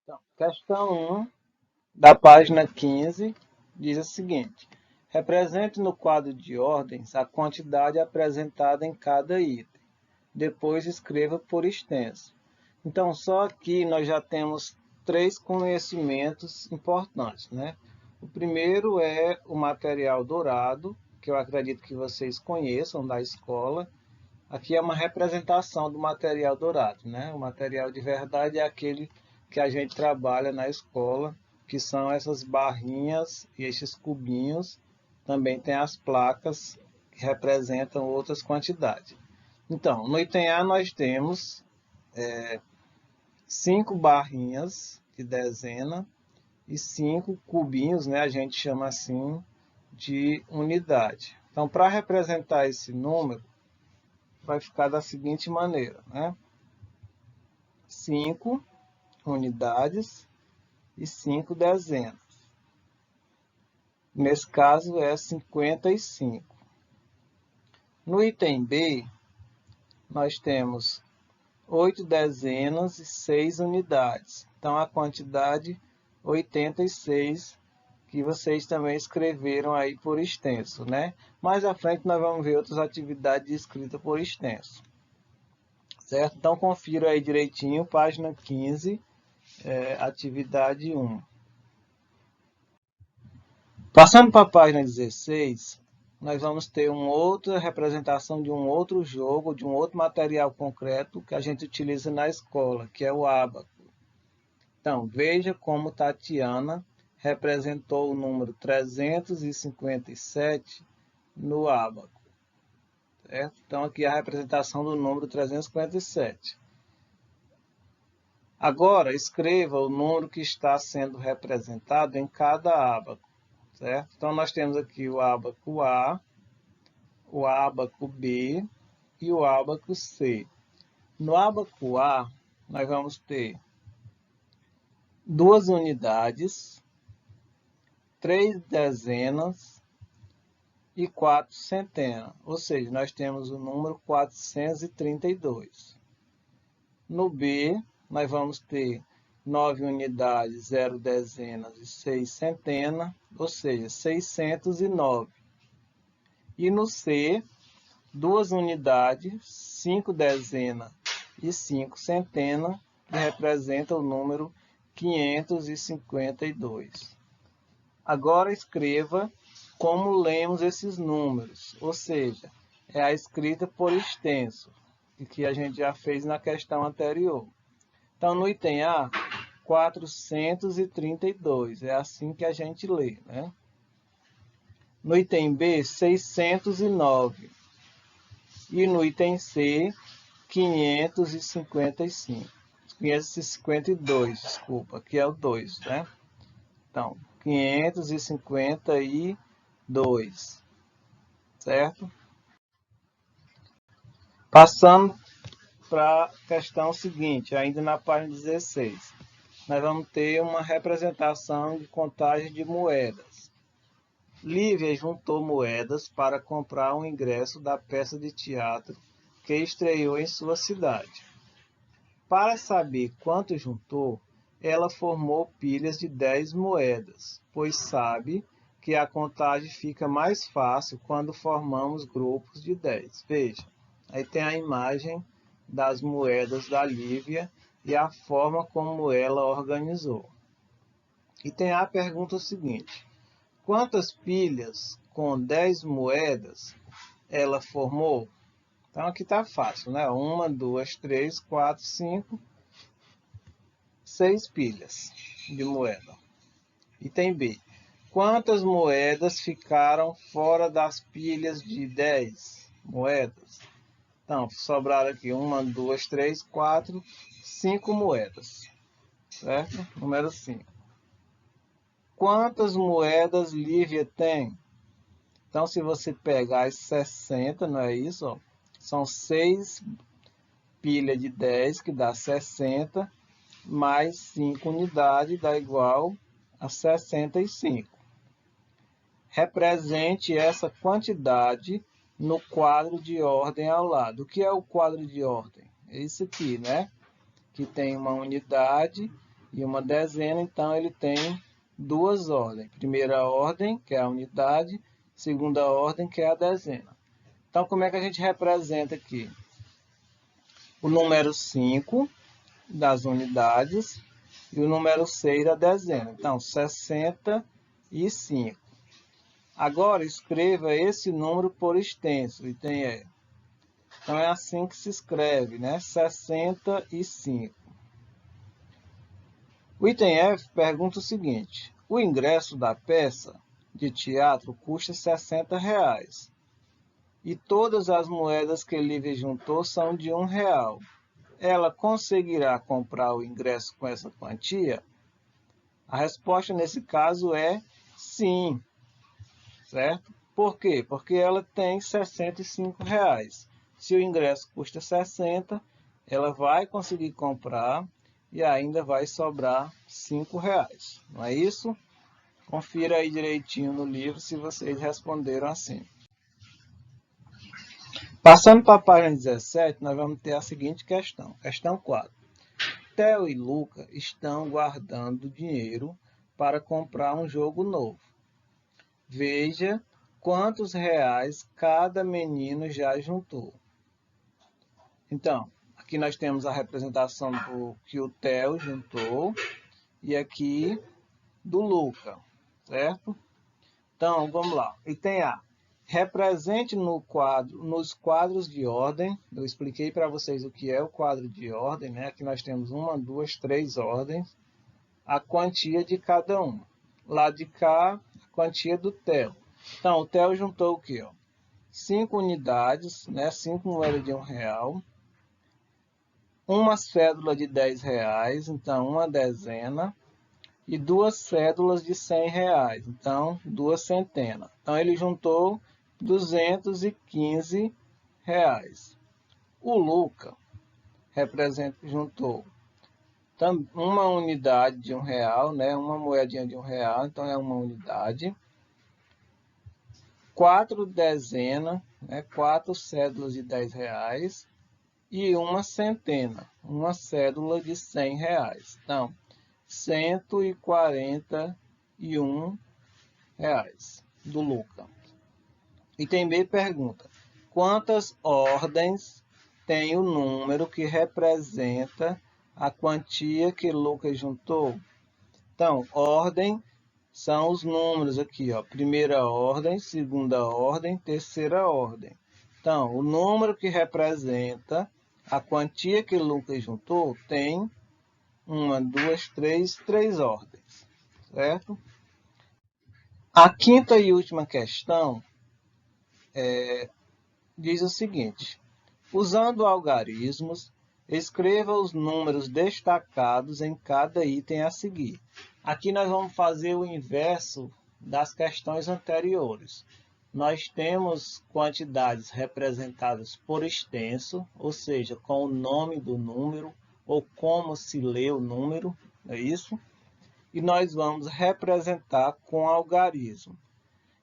Então, questão 1 da página 15 diz o seguinte: represente no quadro de ordens a quantidade apresentada em cada item. Depois escreva por extenso. Então, só aqui nós já temos três conhecimentos importantes, né? O primeiro é o material dourado, que eu acredito que vocês conheçam da escola. Aqui é uma representação do material dourado, né? O material de verdade é aquele que a gente trabalha na escola, que são essas barrinhas e esses cubinhos. Também tem as placas que representam outras quantidades. Então, no item A nós temos 5 barrinhas de dezena e 5 cubinhos, né? A gente chama assim de unidade. Então, para representar esse número, vai ficar da seguinte maneira, né? 5 unidades e 5 dezenas. Nesse caso é 55. No item B, nós temos 8 dezenas e 6 unidades. Então, a quantidade 86, que vocês também escreveram aí por extenso, né? Mais à frente nós vamos ver outras atividades escritas por extenso. Certo? Então, confira aí direitinho, página 15, atividade 1. Passando para a página 16, nós vamos ter uma outra representação de um outro jogo, de um outro material concreto que a gente utiliza na escola, que é o ábaco. Então, veja como Tatiana representou o número 357 no ábaco. Certo? Então, aqui é a representação do número 357. Agora, escreva o número que está sendo representado em cada ábaco. Certo? Então, nós temos aqui o ábaco A, o ábaco B e o ábaco C. No ábaco A, nós vamos ter 2 unidades, 3 dezenas e 4 centenas. Ou seja, nós temos o número 432. No B, nós vamos ter 9 unidades, 0 dezenas e 6 centenas, ou seja, 609. E no C, 2 unidades, 5 dezenas e 5 centenas, que representa o número 552. Agora escreva como lemos esses números, ou seja, é a escrita por extenso, que a gente já fez na questão anterior. Então, no item A, 432, é assim que a gente lê, né? No item B, 609. E no item C, 555. 552, desculpa, que é o 2, né? Então, 552, certo? Passando para a questão seguinte, ainda na página 16. Nós vamos ter uma representação de contagem de moedas. Lívia juntou moedas para comprar um ingresso da peça de teatro que estreou em sua cidade. Para saber quanto juntou, ela formou pilhas de 10 moedas, pois sabe que a contagem fica mais fácil quando formamos grupos de 10. Veja, aí tem a imagem das moedas da Lívia e a forma como ela organizou. E tem a pergunta seguinte: quantas pilhas com 10 moedas ela formou? Então aqui está fácil, né? 1, 2, 3, 4, 5, 6 pilhas de moeda. Item B. Quantas moedas ficaram fora das pilhas de 10 moedas? Então, sobraram aqui 1, 2, 3, 4, 5 moedas. Certo? Número 5. Quantas moedas Lívia tem? Então, se você pegar as 60, não é isso? Ó, são 6 pilhas de 10, que dá 60, mais 5 unidades, dá igual a 65. Represente essa quantidade no quadro de ordem ao lado. O que é o quadro de ordem? É isso aqui, né? Que tem uma unidade e uma dezena, então ele tem duas ordens. Primeira ordem, que é a unidade, segunda ordem, que é a dezena. Então, como é que a gente representa aqui? O número 5 das unidades e o número 6 da dezena. Então, 65. Agora, escreva esse número por extenso, item E. Então, é assim que se escreve, né? 65. O item F pergunta o seguinte: o ingresso da peça de teatro custa R$60 e todas as moedas que Lívia juntou são de R$1. Ela conseguirá comprar o ingresso com essa quantia? A resposta nesse caso é sim, certo? Por quê? Porque ela tem R$65. Se o ingresso custa 60, ela vai conseguir comprar e ainda vai sobrar R$5. Não é isso? Confira aí direitinho no livro se vocês responderam assim. Passando para a página 17, nós vamos ter a seguinte questão. Questão 4. Theo e Luca estão guardando dinheiro para comprar um jogo novo. Veja quantos reais cada menino já juntou. Então, aqui nós temos a representação do que o Theo juntou e aqui do Luca, certo? Então, vamos lá. Item A. Represente nos quadros de ordem. Eu expliquei para vocês o que é o quadro de ordem, né? Aqui nós temos 1, 2, 3 ordens. A quantia de cada uma. Lá de cá, a quantia do Theo. Então, o Theo juntou o quê? 5 unidades, né? 5 moedas de R$1. Uma cédula de R$10, então uma dezena. E 2 cédulas de R$100, então 2 centenas. Então ele juntou R$215. O Luca juntou uma unidade de R$1, né? Uma moedinha de R$1, então é uma unidade. 4 dezenas, né? 4 cédulas de R$10 e uma centena, uma cédula de R$100. Então, R$141 do Luca. Item B pergunta: quantas ordens tem o número que representa a quantia que Luca juntou? Então, ordem são os números aqui, ó. Primeira ordem, segunda ordem, terceira ordem. Então, o número que representa a quantia que Lucas juntou tem 1, 2, 3 ordens, certo? A quinta e última questão diz o seguinte: usando algarismos, escreva os números destacados em cada item a seguir. Aqui nós vamos fazer o inverso das questões anteriores. Nós temos quantidades representadas por extenso, ou seja, com o nome do número, ou como se lê o número, é isso? E nós vamos representar com algarismo.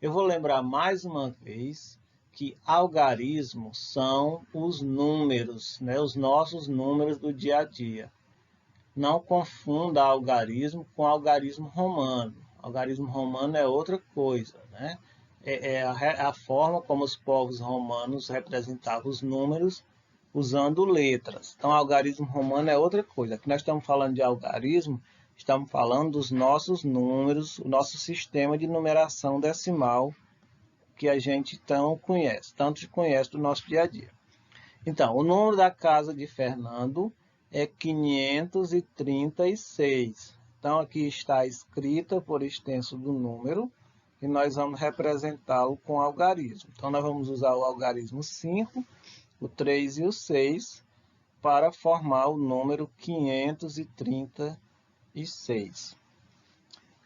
Eu vou lembrar mais uma vez que algarismos são os números, né? Os nossos números do dia a dia. Não confunda algarismo com algarismo romano. Algarismo romano é outra coisa, né? É a forma como os povos romanos representavam os números usando letras. Então, algarismo romano é outra coisa. Aqui nós estamos falando de algarismo, estamos falando dos nossos números, o nosso sistema de numeração decimal que a gente tanto conhece do nosso dia a dia. Então, o número da casa de Fernando é 536. Então, aqui está escrita por extenso do número e nós vamos representá-lo com algarismo. Então, nós vamos usar o algarismo 5, o 3 e o 6 para formar o número 536.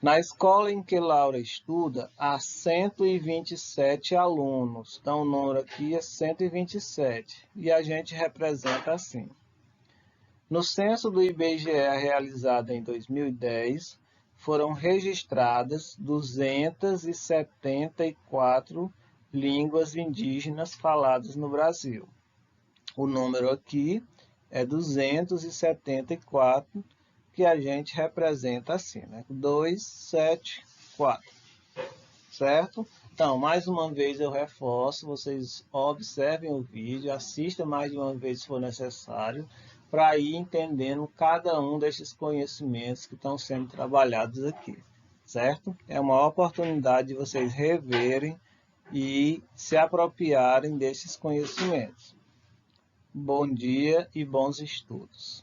Na escola em que Laura estuda, há 127 alunos. Então, o número aqui é 127 e a gente representa assim. No censo do IBGE realizado em 2010, foram registradas 274 línguas indígenas faladas no Brasil. O número aqui é 274 que a gente representa assim, né? 2, 7, 4, certo? Então, mais uma vez eu reforço, vocês observem o vídeo, assistam mais de uma vez se for necessário, para ir entendendo cada um desses conhecimentos que estão sendo trabalhados aqui, certo? É uma oportunidade de vocês reverem e se apropriarem desses conhecimentos. Bom dia e bons estudos.